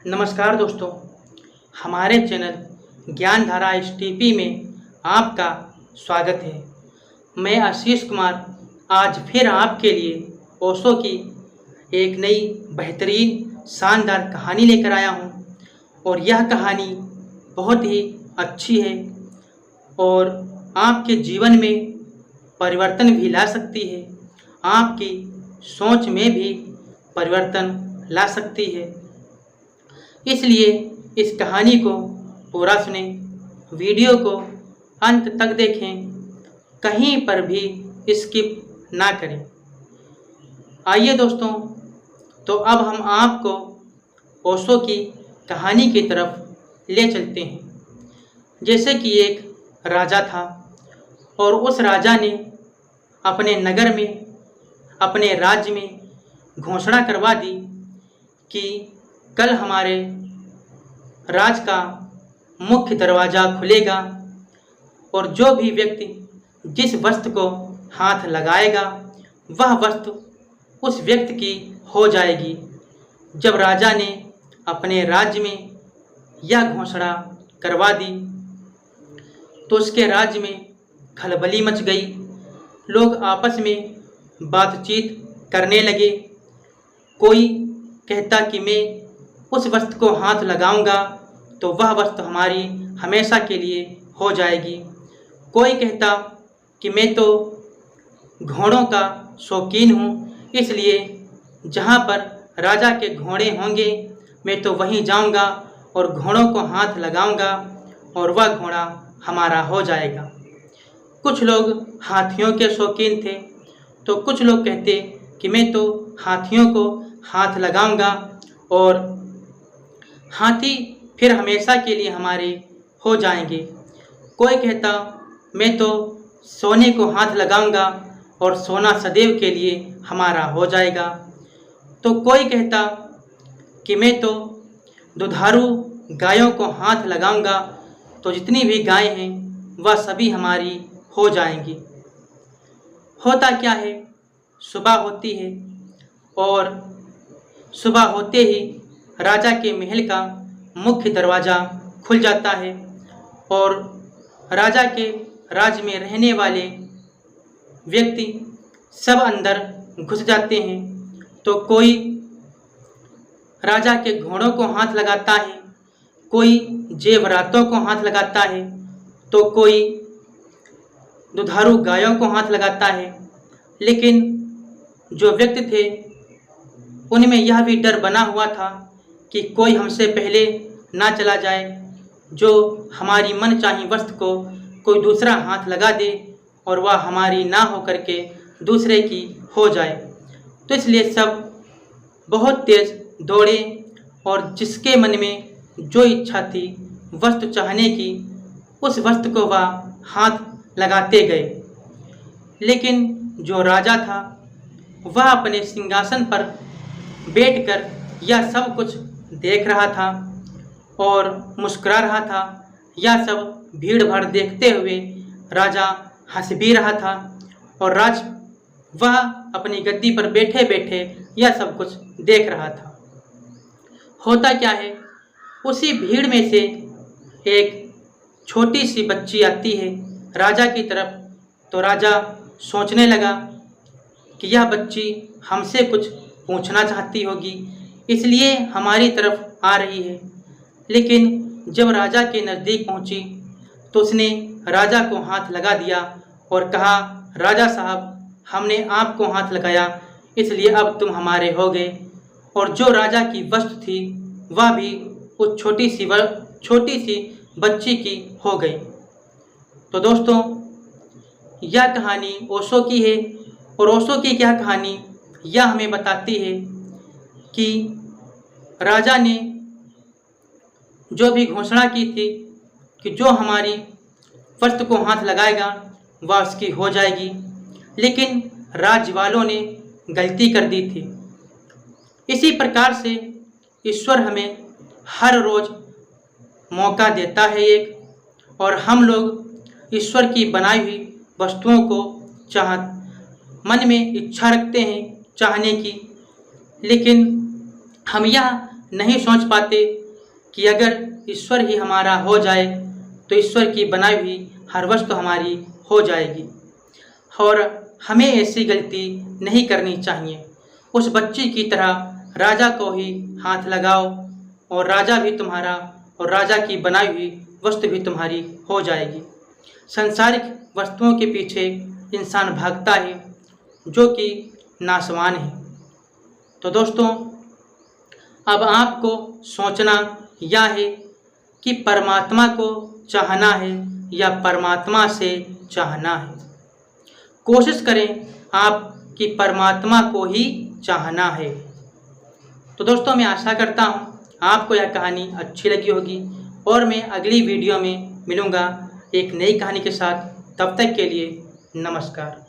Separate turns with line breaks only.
नमस्कार दोस्तों, हमारे चैनल ज्ञानधारा एसटीपी में आपका स्वागत है। मैं आशीष कुमार आज फिर आपके लिए ओशो की एक नई बेहतरीन शानदार कहानी लेकर आया हूँ और यह कहानी बहुत ही अच्छी है और आपके जीवन में परिवर्तन भी ला सकती है, आपकी सोच में भी परिवर्तन ला सकती है। इसलिए इस कहानी को पूरा सुने, वीडियो को अंत तक देखें, कहीं पर भी स्किप ना करें। आइए दोस्तों, तो अब हम आपको ओशो की कहानी की तरफ ले चलते हैं। जैसे कि एक राजा था और उस राजा ने अपने नगर में, अपने राज्य में घोषणा करवा दी कि कल हमारे राज का मुख्य दरवाज़ा खुलेगा और जो भी व्यक्ति जिस वस्तु को हाथ लगाएगा वह वस्तु उस व्यक्ति की हो जाएगी। जब राजा ने अपने राज्य में यह घोषणा करवा दी तो उसके राज्य में खलबली मच गई। लोग आपस में बातचीत करने लगे। कोई कहता कि मैं उस वस्तु को हाथ लगाऊंगा तो वह वस्तु हमारी हमेशा के लिए हो जाएगी। कोई कहता कि मैं तो घोड़ों का शौकीन हूँ, इसलिए जहाँ पर राजा के घोड़े होंगे मैं तो वहीं जाऊंगा और घोड़ों को हाथ लगाऊंगा और वह घोड़ा हमारा हो जाएगा। कुछ लोग हाथियों के शौकीन थे तो कुछ लोग कहते कि मैं तो हाथियों को हाथ लगाऊंगा और हाथी फिर हमेशा के लिए हमारे हो जाएंगे। कोई कहता मैं तो सोने को हाथ लगाऊंगा और सोना सदैव के लिए हमारा हो जाएगा। तो कोई कहता कि मैं तो दुधारू गायों को हाथ लगाऊंगा तो जितनी भी गायें हैं वह सभी हमारी हो जाएंगी। होता क्या है, सुबह होती है और सुबह होते ही राजा के महल का मुख्य दरवाज़ा खुल जाता है और राजा के राज्य में रहने वाले व्यक्ति सब अंदर घुस जाते हैं। तो कोई राजा के घोड़ों को हाथ लगाता है, कोई जेवरातों को हाथ लगाता है, तो कोई दुधारू गायों को हाथ लगाता है। लेकिन जो व्यक्ति थे उनमें यह भी डर बना हुआ था कि कोई हमसे पहले ना चला जाए, जो हमारी मनचाही वस्तु को कोई दूसरा हाथ लगा दे और वह हमारी ना हो करके दूसरे की हो जाए। तो इसलिए सब बहुत तेज़ दौड़े और जिसके मन में जो इच्छा थी वस्तु चाहने की, उस वस्तु को वह हाथ लगाते गए। लेकिन जो राजा था वह अपने सिंहासन पर बैठकर यह सब कुछ देख रहा था और मुस्कुरा रहा था। यह सब भीड़ भाड़ देखते हुए राजा हंस भी रहा था और वह अपनी गद्दी पर बैठे बैठे यह सब कुछ देख रहा था। होता क्या है, उसी भीड़ में से एक छोटी सी बच्ची आती है राजा की तरफ। तो राजा सोचने लगा कि यह बच्ची हमसे कुछ पूछना चाहती होगी, इसलिए हमारी तरफ आ रही है। लेकिन जब राजा के नज़दीक पहुंची तो उसने राजा को हाथ लगा दिया और कहा, राजा साहब, हमने आपको हाथ लगाया इसलिए अब तुम हमारे हो गए। और जो राजा की वस्तु थी वह भी उस छोटी सी बच्ची की हो गई। तो दोस्तों, यह कहानी ओशो की है और ओशो की क्या कहानी यह हमें बताती है कि राजा ने जो भी घोषणा की थी कि जो हमारी वस्तु को हाथ लगाएगा वह उसकी हो जाएगी, लेकिन राज्य वालों ने गलती कर दी थी। इसी प्रकार से ईश्वर हमें हर रोज़ मौका देता है एक, और हम लोग ईश्वर की बनाई हुई वस्तुओं को मन में इच्छा रखते हैं चाहने की, लेकिन हम यह नहीं सोच पाते कि अगर ईश्वर ही हमारा हो जाए तो ईश्वर की बनाई हुई हर वस्तु हमारी हो जाएगी। और हमें ऐसी गलती नहीं करनी चाहिए। उस बच्ची की तरह राजा को ही हाथ लगाओ और राजा भी तुम्हारा और राजा की बनाई हुई वस्तु भी तुम्हारी हो जाएगी। संसारिक वस्तुओं के पीछे इंसान भागता है जो कि नाशवान है। तो दोस्तों, अब आपको सोचना यह है कि परमात्मा को चाहना है या परमात्मा से चाहना है। कोशिश करें आप कि परमात्मा को ही चाहना है। तो दोस्तों, मैं आशा करता हूँ आपको यह कहानी अच्छी लगी होगी और मैं अगली वीडियो में मिलूँगा एक नई कहानी के साथ। तब तक के लिए नमस्कार।